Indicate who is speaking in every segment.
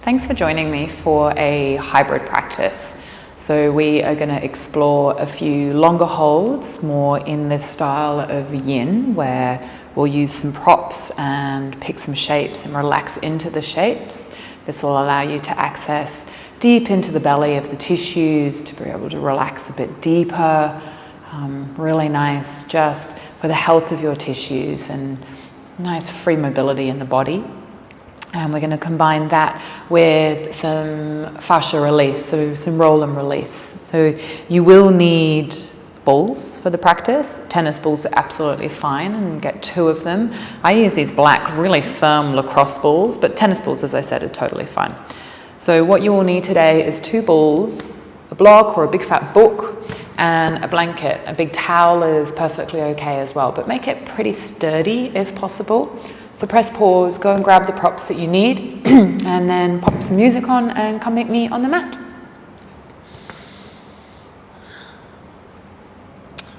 Speaker 1: Thanks for joining me for a hybrid practice. So we are going to explore a few longer holds, more in this style of yin, where we'll use some props and pick some shapes and relax into the shapes. This will allow you to access deep into the belly of the tissues, to be able to relax a bit deeper. Really nice just for the health of your tissues and nice free mobility in the body. And we're going to combine that with some fascia release, so some roll and release. So you will need balls for the practice. Tennis balls are absolutely fine, and get 2 of them. I use these black, really firm lacrosse balls, but tennis balls, as I said, are totally fine. So what you will need today is 2 balls, a block or a big fat book, and a blanket. A big towel is perfectly okay as well, but make it pretty sturdy if possible. So press pause, go and grab the props that you need, and then pop some music on and come meet me on the mat.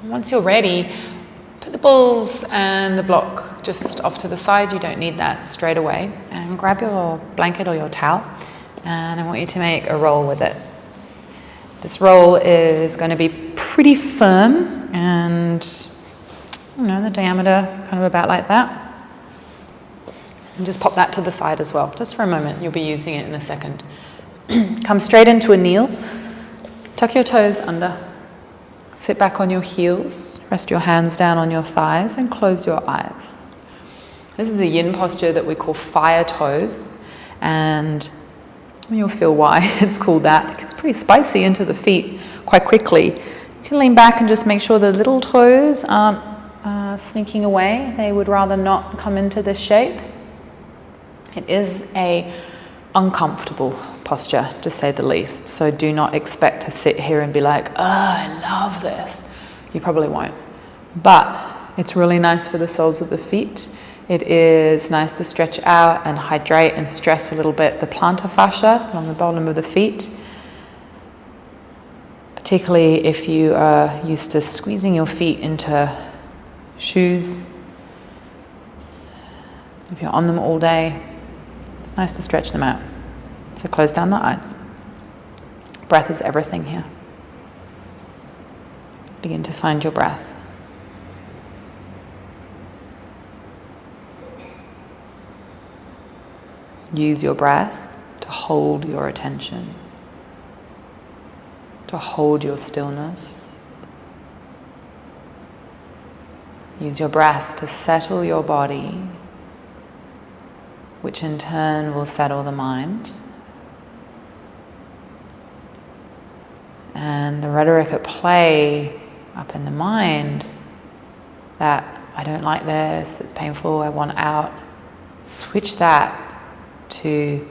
Speaker 1: Once you're ready, put the balls and the block just off to the side. You don't need that straight away. And grab your blanket or your towel, and I want you to make a roll with it. This roll is going to be pretty firm, and the diameter kind of about like that. And just pop that to the side as well, just for a moment. You'll be using it in a second. Come straight into a kneel. Tuck your toes under. Sit back on your heels. Rest your hands down on your thighs and close your eyes. This is a yin posture that we call fire toes. And you'll feel why it's called that. It gets pretty spicy into the feet quite quickly. You can lean back and just make sure the little toes aren't sneaking away. They would rather not come into this shape. It is a uncomfortable posture, to say the least. So do not expect to sit here and be like, oh, I love this. You probably won't. But it's really nice for the soles of the feet. It is nice to stretch out and hydrate and stress a little bit the plantar fascia on the bottom of the feet. Particularly if you are used to squeezing your feet into shoes. If you're on them all day, it's nice to stretch them out. So close down the eyes. Breath is everything here. Begin to find your breath. Use your breath to hold your attention, to hold your stillness. Use your breath to settle your body, which in turn will settle the mind. And the rhetoric at play up in the mind, that I don't like this, it's painful, I want out, switch that to,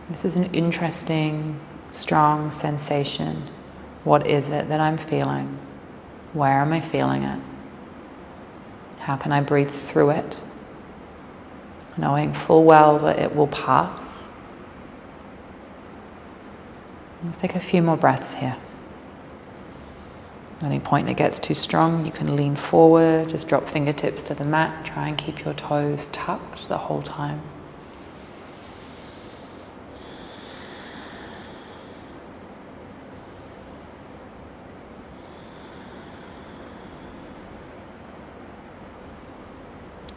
Speaker 1: this is an interesting, strong sensation. What is it that I'm feeling? Where am I feeling it? How can I breathe through it? Knowing full well that it will pass. Let's take a few more breaths here. At any point it gets too strong, you can lean forward, just drop fingertips to the mat, try and keep your toes tucked the whole time.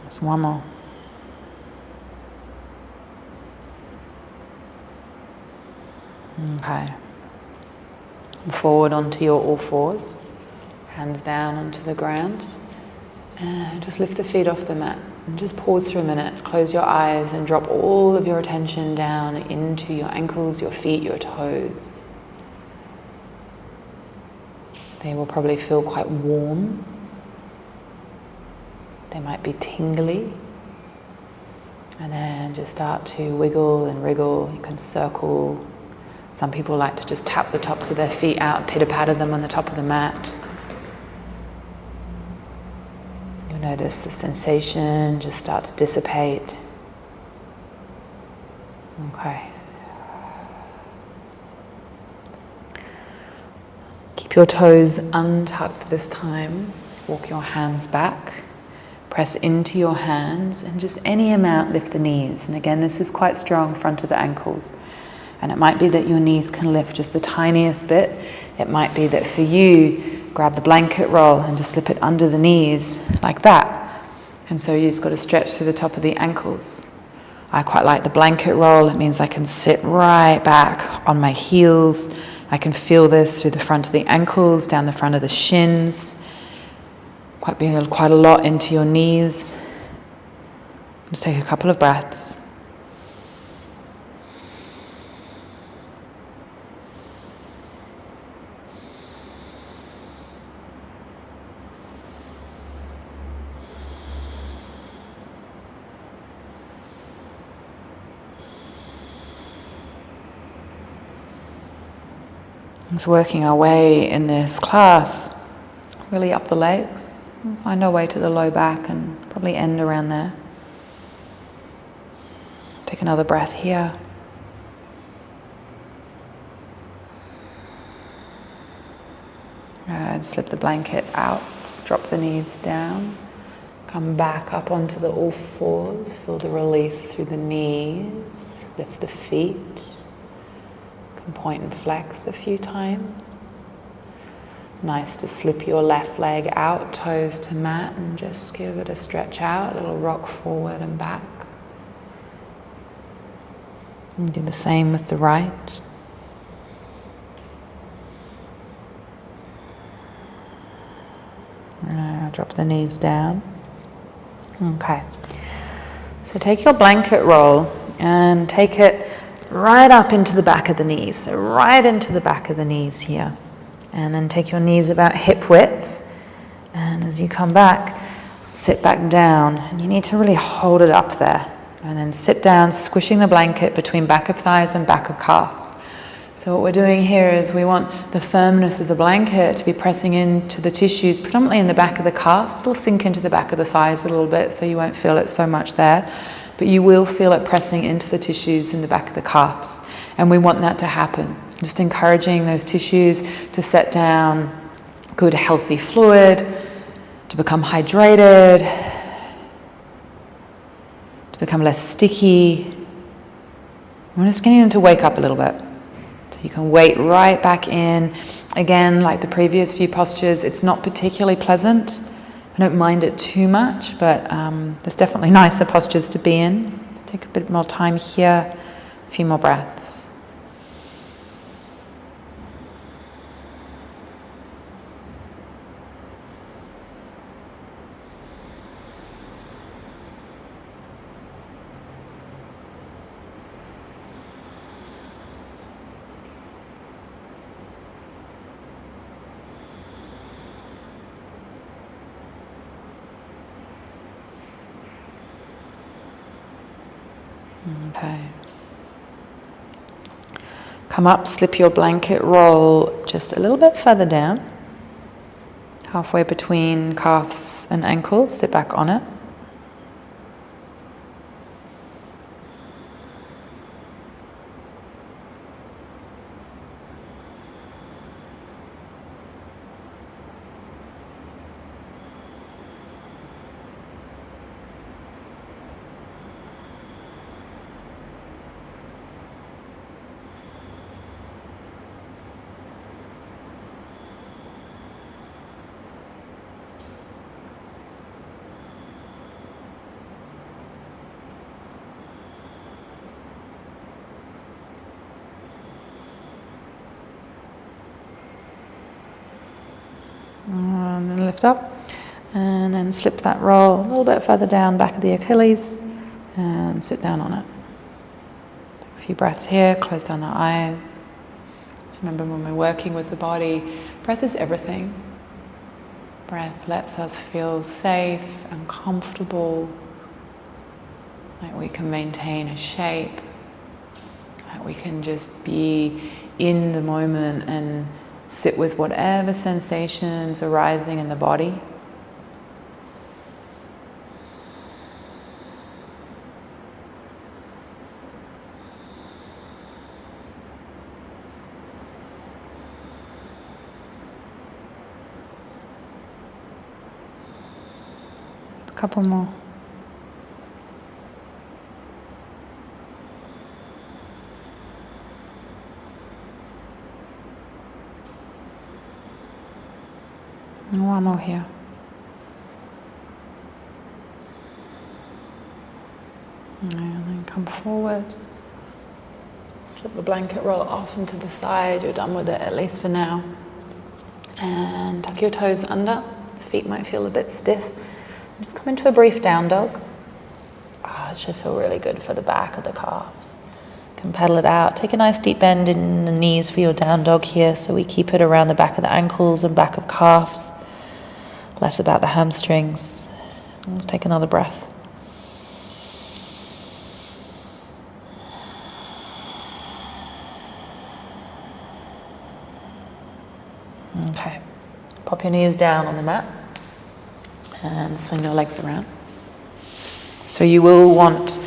Speaker 1: Just one more. Okay. Forward onto your all fours, hands down onto the ground, and just lift the feet off the mat and just pause for a minute. Close your eyes and drop all of your attention down into your ankles, your feet, your toes. They will probably feel quite warm. They might be tingly. And then just start to wiggle and wriggle. You can circle. Some people like to just tap the tops of their feet out, pitter-patter them on the top of the mat. You'll notice the sensation just start to dissipate. Okay. Keep your toes untucked this time. Walk your hands back. Press into your hands and just any amount lift the knees. And again, this is quite strong, front of the ankles. And it might be that your knees can lift just the tiniest bit. It might be that for you, grab the blanket roll and just slip it under the knees like that. And so you just got to stretch through the top of the ankles. I quite like the blanket roll. It means I can sit right back on my heels. I can feel this through the front of the ankles, down the front of the shins. Quite a lot into your knees. Just take a couple of breaths. Just working our way in this class, really up the legs. We'll find our way to the low back and probably end around there. Take another breath here. And slip the blanket out, drop the knees down. Come back up onto the all fours, feel the release through the knees, lift the feet. Point and flex a few times. Nice to slip your left leg out, toes to mat, and just give it a stretch out, a little rock forward and back. And do the same with the right. Drop the knees down. Okay. So take your blanket roll and take it right up into the back of the knees, so right into the back of the knees here. And then take your knees about hip width. And as you come back, sit back down. And you need to really hold it up there. And then sit down, squishing the blanket between back of thighs and back of calves. So what we're doing here is we want the firmness of the blanket to be pressing into the tissues, predominantly in the back of the calves. It'll sink into the back of the thighs a little bit, so you won't feel it so much there. But you will feel it pressing into the tissues in the back of the calves. And we want that to happen. Just encouraging those tissues to set down good healthy fluid, to become hydrated, to become less sticky. We're just getting them to wake up a little bit. So you can weight right back in. Again, like the previous few postures, it's not particularly pleasant. I don't mind it too much, but there's definitely nicer postures to be in. Let's take a bit more time here, a few more breaths. Okay. Come up, slip your blanket roll just a little bit further down. Halfway between calves and ankles, sit back on it. And then lift up, and then slip that roll a little bit further down, back of the Achilles, and sit down on it. Take a few breaths here, close down the eyes. So remember, when we're working with the body, breath is everything. Breath lets us feel safe and comfortable, like we can maintain a shape, like we can just be in the moment and sit with whatever sensations are arising in the body. Couple more. And one more here. And then come forward. Slip the blanket roll off into the side. You're done with it, at least for now. And tuck your toes under. Feet might feel a bit stiff. Just come into a brief down dog. It should feel really good for the back of the calves. You can pedal it out. Take a nice deep bend in the knees for your down dog here, so we keep it around the back of the ankles and back of calves. Less about the hamstrings. Let's take another breath. Okay, pop your knees down on the mat and swing your legs around. So you will want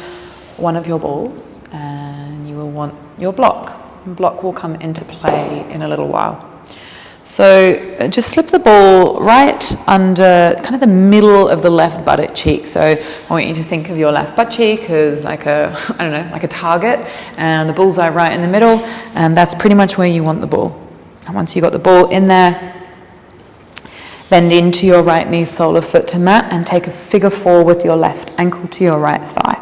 Speaker 1: one of your balls and you will want your block. The block will come into play in a little while. So just slip the ball right under kind of the middle of the left buttock cheek. So I want you to think of your left butt cheek as like a, I don't know, like a target, and the bullseye right in the middle, and that's pretty much where you want the ball. And once you've got the ball in there, bend into your right knee, sole of foot to mat, and take a figure 4 with your left ankle to your right thigh.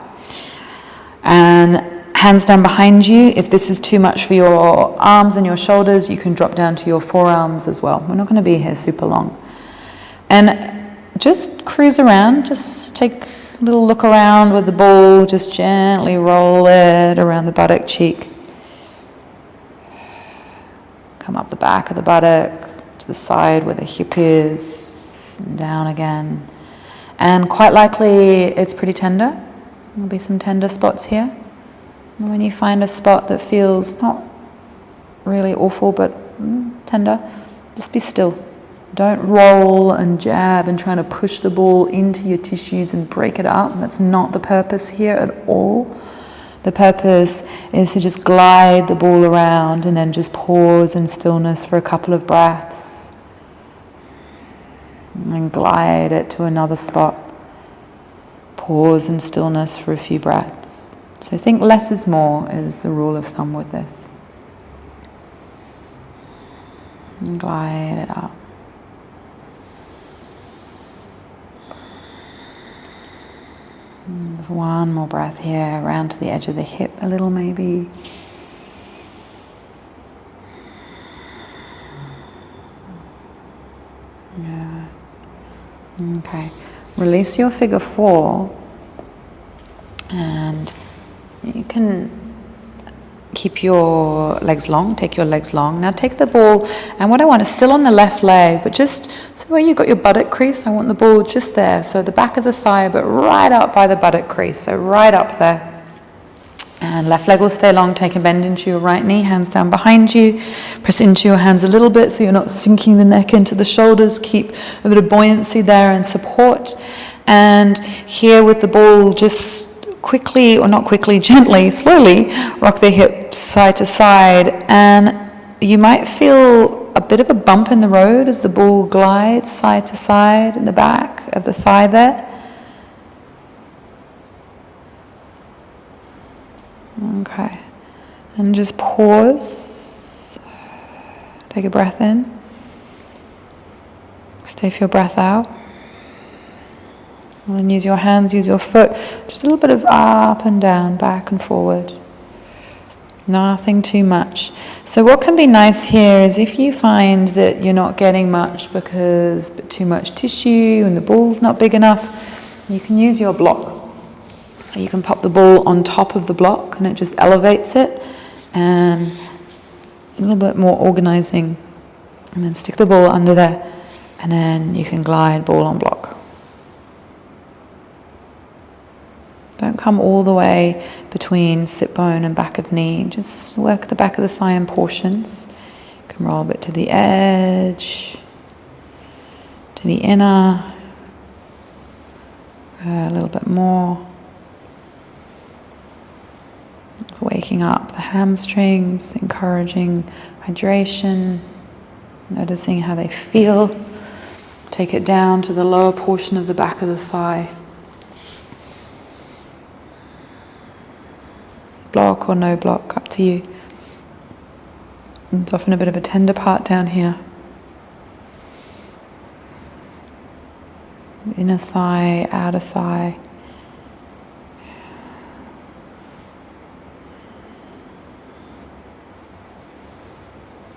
Speaker 1: And hands down behind you. If this is too much for your arms and your shoulders, you can drop down to your forearms as well. We're not going to be here super long. And just cruise around, just take a little look around with the ball, just gently roll it around the buttock cheek. Come up the back of the buttock, to the side where the hip is, and down again. And quite likely it's pretty tender. There'll be some tender spots here. And when you find a spot that feels not really awful but tender, just be still. Don't roll and jab and trying to push the ball into your tissues and break it up. That's not the purpose here at all. The purpose is to just glide the ball around and then just pause in stillness for a couple of breaths. And then glide it to another spot. Pause in stillness for a few breaths. So think less is more is the rule of thumb with this. And glide it up. And one more breath here, around to the edge of the hip a little maybe. Yeah. Okay. Release your figure 4. And you can keep your legs long, take your legs long. Now take the ball, and what I want is still on the left leg, but just so where you've got your buttock crease, I want the ball just there. So the back of the thigh, but right up by the buttock crease, so right up there. And left leg will stay long, take a bend into your right knee, hands down behind you. Press into your hands a little bit so you're not sinking the neck into the shoulders. Keep a bit of buoyancy there and support. And here with the ball, just quickly, or not quickly, gently, slowly, rock the hips side to side, and you might feel a bit of a bump in the road as the ball glides side to side in the back of the thigh there. Okay, and just pause, take a breath in, stay for your breath out. And then use your hands, use your foot, just a little bit of up and down, back and forward. Nothing too much. So what can be nice here is if you find that you're not getting much because too much tissue and the ball's not big enough, you can use your block. So you can pop the ball on top of the block and it just elevates it, and a little bit more organizing. And then stick the ball under there, and then you can glide ball on block. Don't come all the way between sit bone and back of knee. Just work the back of the thigh in portions. You can roll a bit to the edge, to the inner, a little bit more. It's waking up the hamstrings, encouraging hydration, noticing how they feel. Take it down to the lower portion of the back of the thigh. Block or no block, up to you. It's often a bit of a tender part down here. Inner thigh, outer thigh.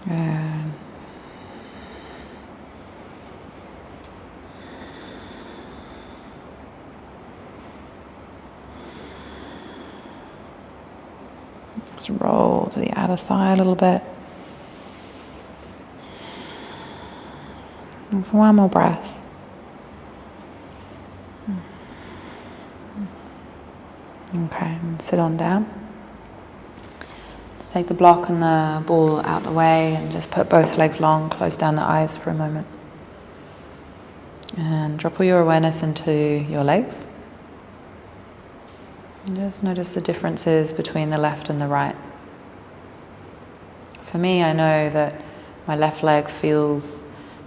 Speaker 1: And just roll to the outer thigh a little bit. And so one more breath. Okay, and sit on down. Just take the block and the ball out the way and just put both legs long, close down the eyes for a moment. And drop all your awareness into your legs. And just notice the differences between the left and the right. For me, I know that my left leg feels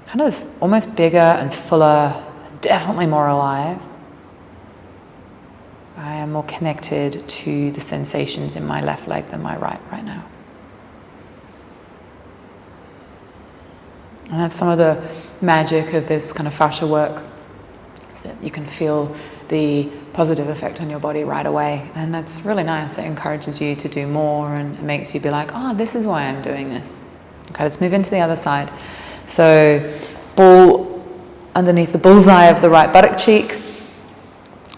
Speaker 1: kind of almost bigger and fuller, definitely more alive. I am more connected to the sensations in my left leg than my right now. And that's some of the magic of this kind of fascia work, is that you can feel the positive effect on your body right away. And that's really nice. It encourages you to do more and it makes you be like, oh, this is why I'm doing this. Okay, let's move into the other side. So, ball underneath the bullseye of the right buttock cheek.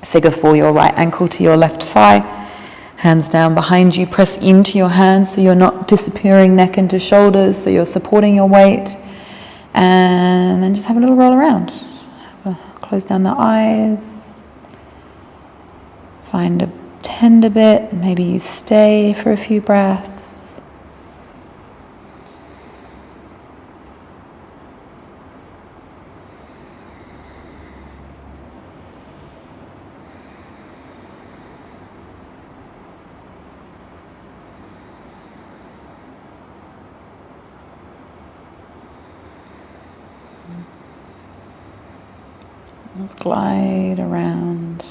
Speaker 1: Figure 4 your right ankle to your left thigh. Hands down behind you. Press into your hands so you're not disappearing neck into shoulders, so you're supporting your weight. And then just have a little roll around. Close down the eyes. Find a tender bit. Maybe you stay for a few breaths. Let's glide around.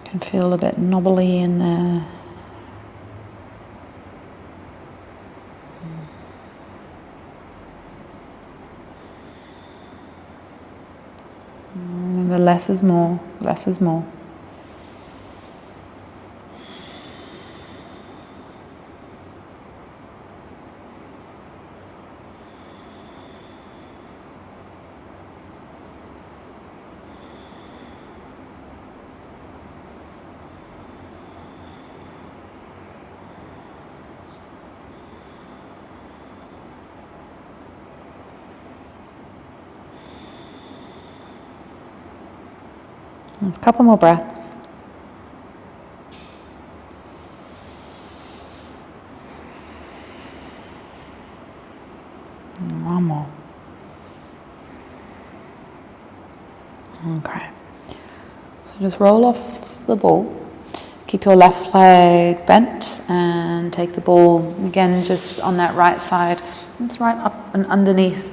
Speaker 1: Can feel a bit knobbly in there. Remember, less is more, less is more. A couple more breaths. And one more. Okay. So just roll off the ball. Keep your left leg bent and take the ball again just on that right side. It's right up and underneath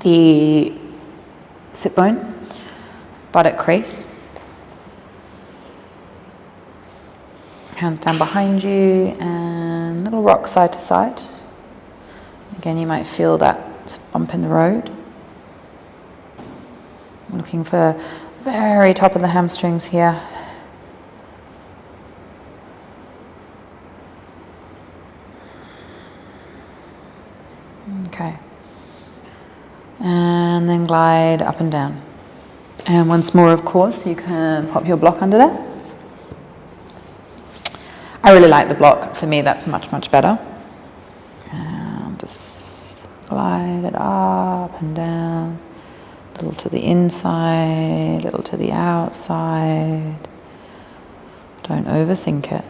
Speaker 1: the sit bone. Buttock crease. Hands down behind you and little rock side to side. Again, you might feel that bump in the road. I'm looking for very top of the hamstrings here. Okay. And then glide up and down. And once more, of course, you can pop your block under there. I really like the block. For me, that's much, much better. And just glide it up and down. A little to the inside, a little to the outside. Don't overthink it.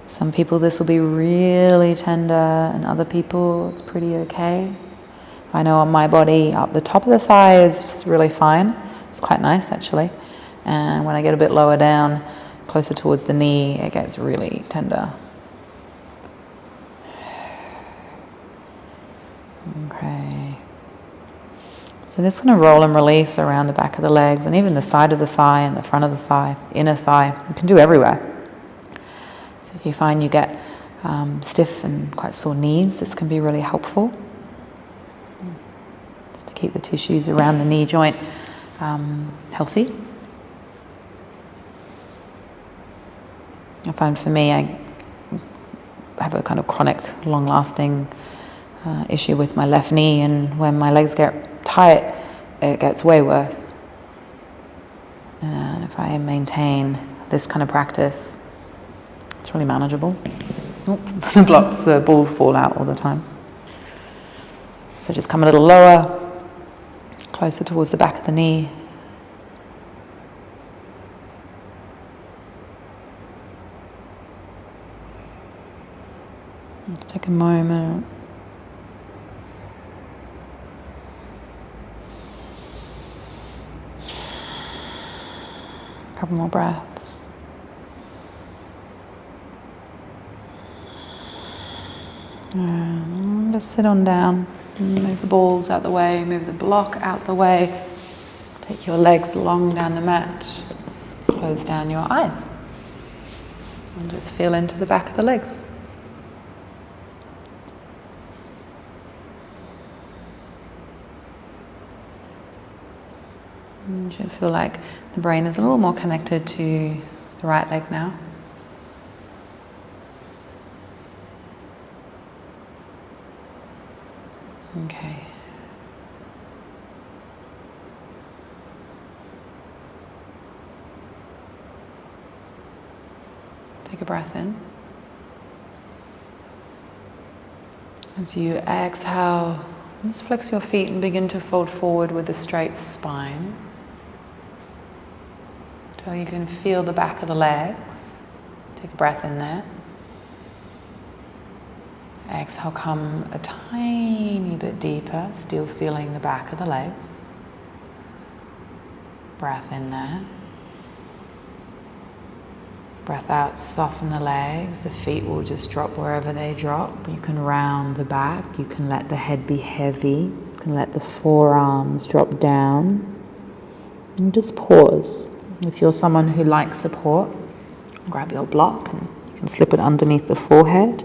Speaker 1: Some people this will be really tender, and other people it's pretty okay. I know on my body, up the top of the thigh is really fine. It's quite nice actually. And when I get a bit lower down, closer towards the knee, it gets really tender. So this kind of roll and release around the back of the legs and even the side of the thigh and the front of the thigh, inner thigh. You can do everywhere. So if you find you get stiff and quite sore knees, this can be really helpful. Just to keep the tissues around the knee joint healthy. I find for me, I have a kind of chronic, long-lasting issue with my left knee, and when my legs get tight, it gets way worse. And if I maintain this kind of practice, it's really manageable. The blocks, the balls fall out all the time. So just come a little lower, closer towards the back of the knee. Let's take a moment. A couple more breaths. And just sit on down. Move the balls out the way, move the block out the way. Take your legs long down the mat. Close down your eyes. And just feel into the back of the legs. You should feel like the brain is a little more connected to the right leg now. Okay. Take a breath in. As you exhale, just flex your feet and begin to fold forward with a straight spine. Until you can feel the back of the legs. Take a breath in there. Exhale, come a tiny bit deeper, still feeling the back of the legs. Breath in there. Breath out, soften the legs. The feet will just drop wherever they drop. You can round the back. You can let the head be heavy. You can let the forearms drop down. And just pause. If you're someone who likes support, grab your block and you can slip it underneath the forehead.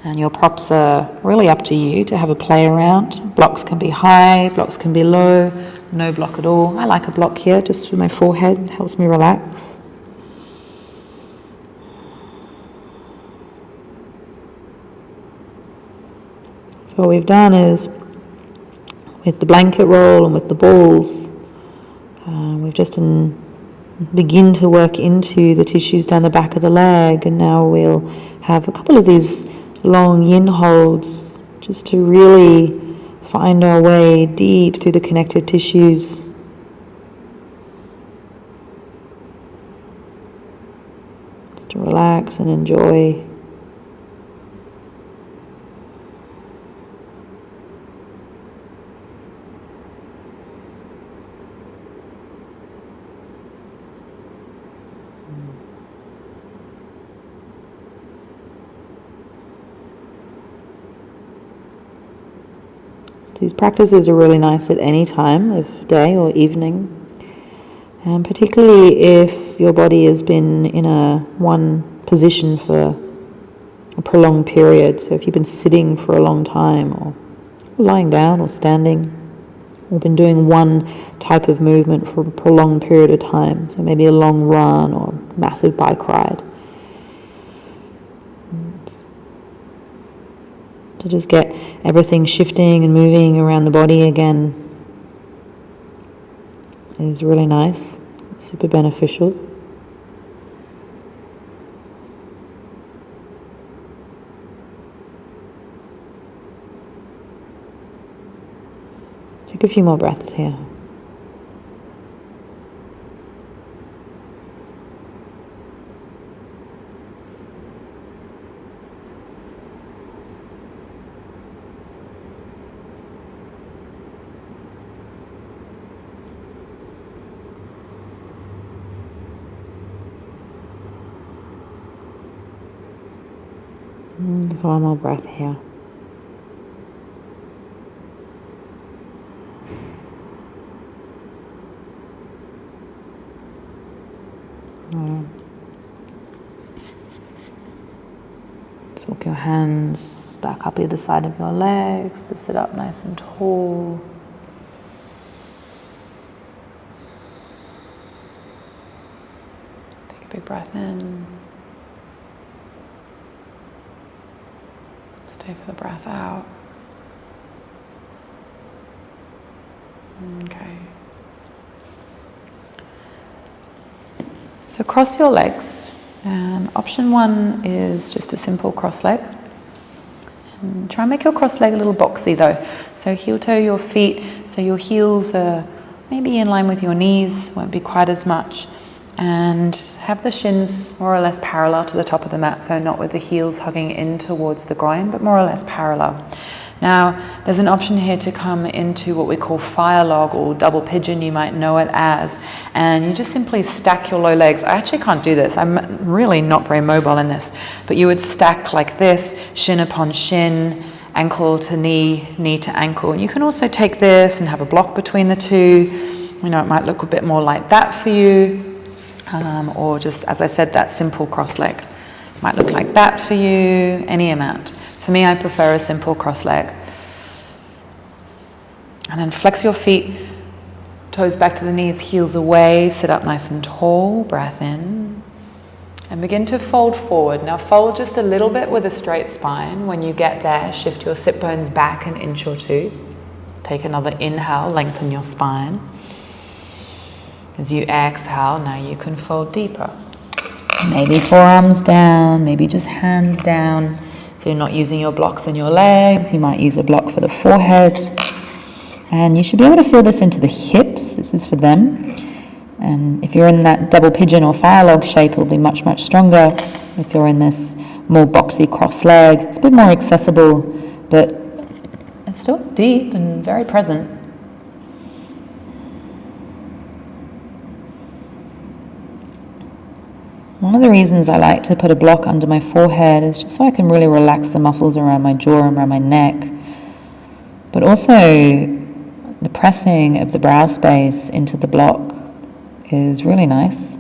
Speaker 1: And your props are really up to you to have a play around. Blocks can be high, blocks can be low, no block at all. I like a block here just for my forehead, it helps me relax. So what we've done is, with the blanket roll and with the balls, we've just begin to work into the tissues down the back of the leg, and now we'll have a couple of these long yin holds just to really find our way deep through the connective tissues. Just to relax and enjoy. These practices are really nice at any time of day or evening, and particularly if your body has been in one position for a prolonged period. So if you've been sitting for a long time, or lying down or standing, or been doing one type of movement for a prolonged period of time, so maybe a long run or massive bike ride. To just get everything shifting and moving around the body again is really nice, it's super beneficial. Take a few more breaths here. One more breath here. Just walk your hands back up either side of your legs to sit up nice and tall. Take a big breath in. Stay for the breath out. Okay. So cross your legs, and option one is just a simple cross leg. And try and make your cross leg a little boxy though. So heel toe your feet, so your heels are maybe in line with your knees, won't be quite as much. And have the shins more or less parallel to the top of the mat, so not with the heels hugging in towards the groin, but more or less parallel. Now, there's an option here to come into what we call fire log or double pigeon, you might know it as, and you just simply stack your low legs. I actually can't do this, I'm really not very mobile in this, but you would stack like this, shin upon shin, ankle to knee, knee to ankle. And you can also take this and have a block between the two. You know, it might look a bit more like that for you, or just, as I said, that simple cross leg. Might look like that for you, any amount. For me, I prefer a simple cross leg. And then flex your feet, toes back to the knees, heels away, sit up nice and tall, breath in. And begin to fold forward. Now fold just a little bit with a straight spine. When you get there, shift your sit bones back an inch or two. Take another inhale, lengthen your spine. As you exhale, now you can fold deeper. Maybe forearms down, maybe just hands down. If you're not using your blocks in your legs, you might use a block for the forehead. And you should be able to feel this into the hips. This is for them. And if you're in that double pigeon or fire log shape, it'll be much, much stronger. If you're in this more boxy cross leg, it's a bit more accessible, but it's still deep and very present. One of the reasons I like to put a block under my forehead is just so I can really relax the muscles around my jaw and around my neck. But also, the pressing of the brow space into the block is really nice.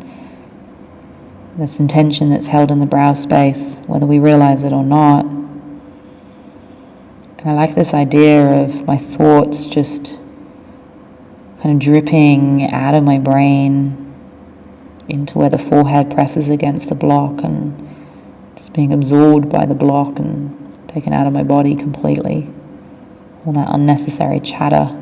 Speaker 1: There's some tension that's held in the brow space, whether we realize it or not. And I like this idea of my thoughts just kind of dripping out of my brain into where the forehead presses against the block and just being absorbed by the block and taken out of my body completely. All that unnecessary chatter.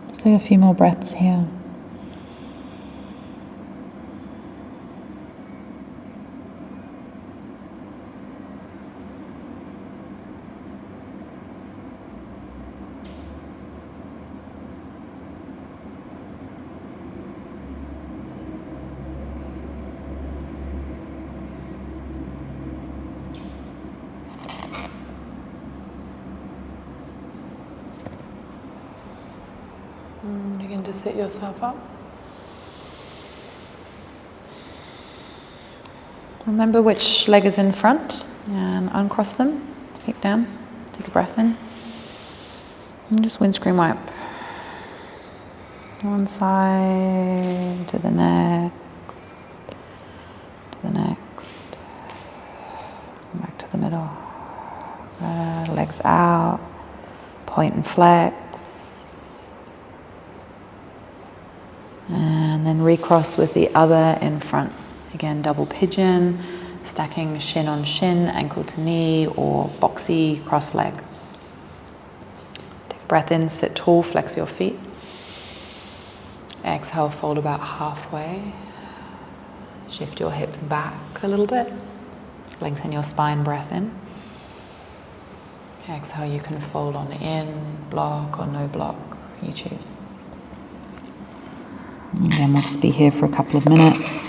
Speaker 1: Let's take a few more breaths here. to sit yourself up. Remember which leg is in front and uncross them, feet down. Take a breath in. And just windscreen wipe. One side to the next, back to the middle. Legs out, point and flex. And then recross with the other in front. Again, double pigeon, stacking shin on shin, ankle to knee, or boxy cross leg. Take a breath in, sit tall, flex your feet. Exhale, fold about halfway. Shift your hips back a little bit. Lengthen your spine, breath in. Exhale, you can fold on in, block or no block, you choose. Again, we'll just be here for a couple of minutes.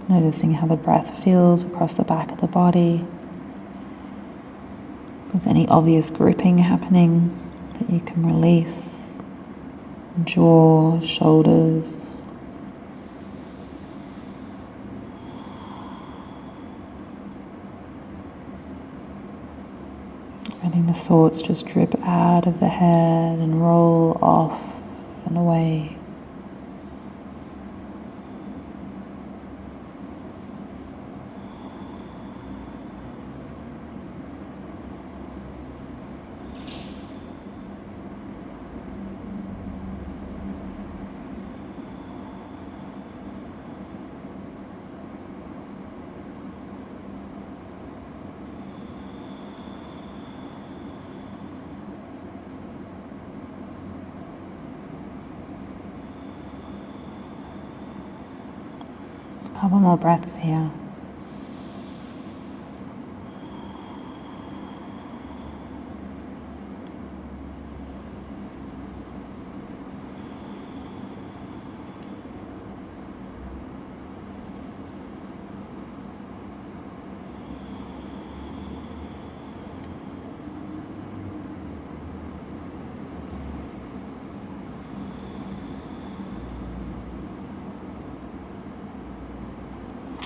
Speaker 1: Noticing how the breath feels across the back of the body. If there's any obvious gripping happening that you can release. Jaw, shoulders. Letting the thoughts just drip out of the head and roll off and away. Just a couple more breaths here.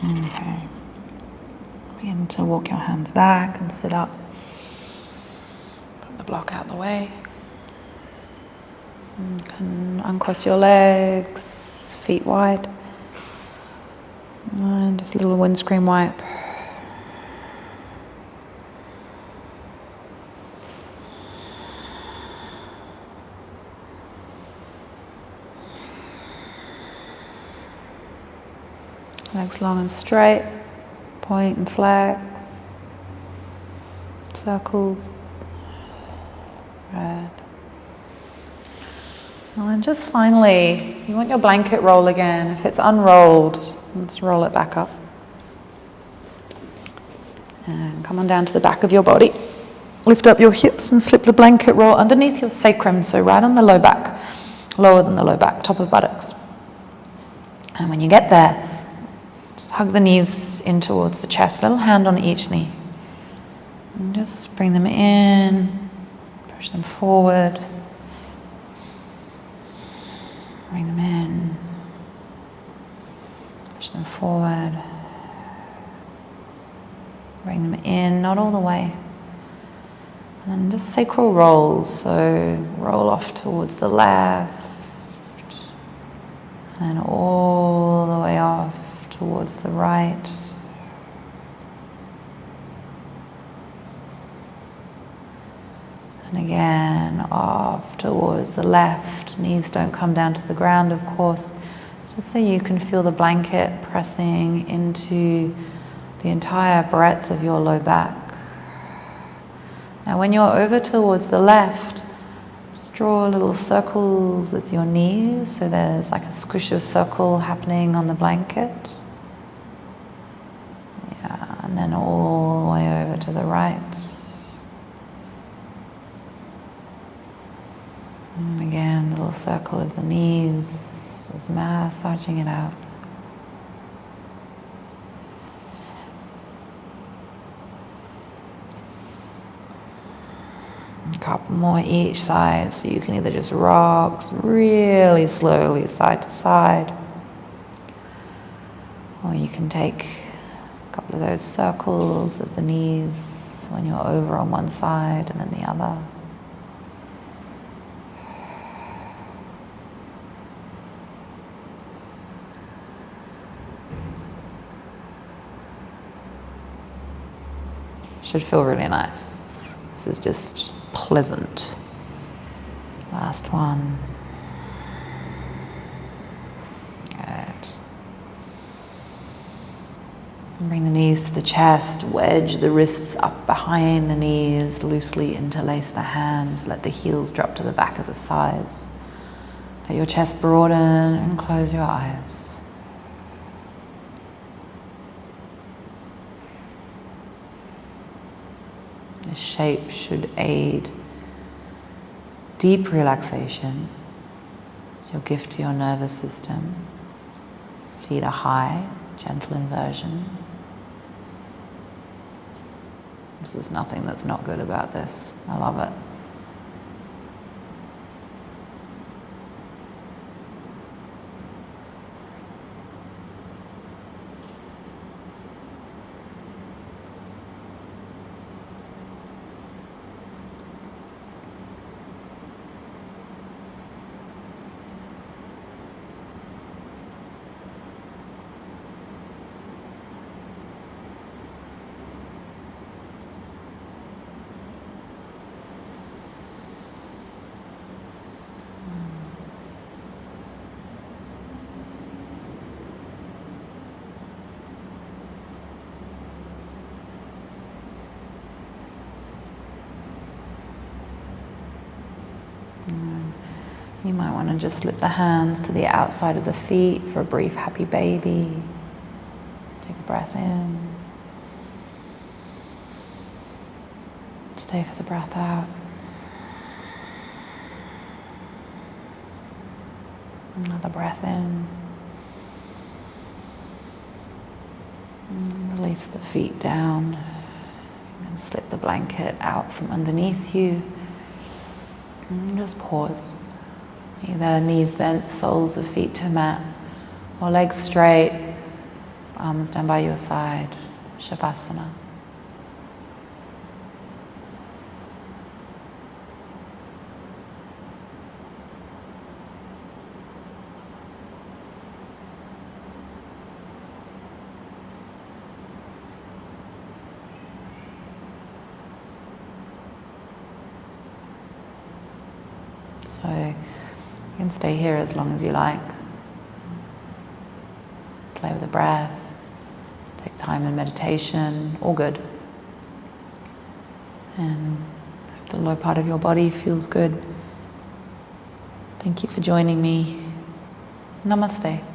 Speaker 1: Okay. Begin to walk your hands back and sit up. Put the block out the way. You can uncross your legs, feet wide. And just a little windscreen wipe. Legs long and straight, point and flex, circles, red. And just finally, you want your blanket roll again. If it's unrolled, let's roll it back up. And come on down to the back of your body. Lift up your hips and slip the blanket roll underneath your sacrum, so right on the low back, lower than the low back, top of buttocks. And when you get there, just hug the knees in towards the chest, little hand on each knee. And just bring them in, push them forward, bring them in, push them forward, bring them in, not all the way. And then just sacral rolls, so roll off towards the left, and then all the way off towards the right. And again, off towards the left. Knees don't come down to the ground, of course. It's just so you can feel the blanket pressing into the entire breadth of your low back. Now when you're over towards the left, just draw little circles with your knees, so there's like a squish of circle happening on the blanket. Yeah, and then all the way over to the right. And again, little circle of the knees, just massaging it out. A couple more each side, so you can either just rock really slowly side to side, or you can take a couple of those circles of the knees when you're over on one side and then the other. Should feel really nice. This is just pleasant. Last one. Good. And bring the knees to the chest, wedge the wrists up behind the knees, loosely interlace the hands, let the heels drop to the back of the thighs. Let your chest broaden and close your eyes. This shape should aid deep relaxation. It's your gift to your nervous system. Feet are high, gentle inversion. There's nothing that's not good about this. I love it. You might want to just slip the hands to the outside of the feet for a brief happy baby. Take a breath in. Stay for the breath out. Another breath in. And release the feet down. And slip the blanket out from underneath you. And just pause. Either knees bent, soles of feet to mat, or legs straight, arms down by your side, Shavasana. So you can stay here as long as you like. Play with the breath, take time in meditation, all good. And hope the lower part of your body feels good. Thank you for joining me. Namaste.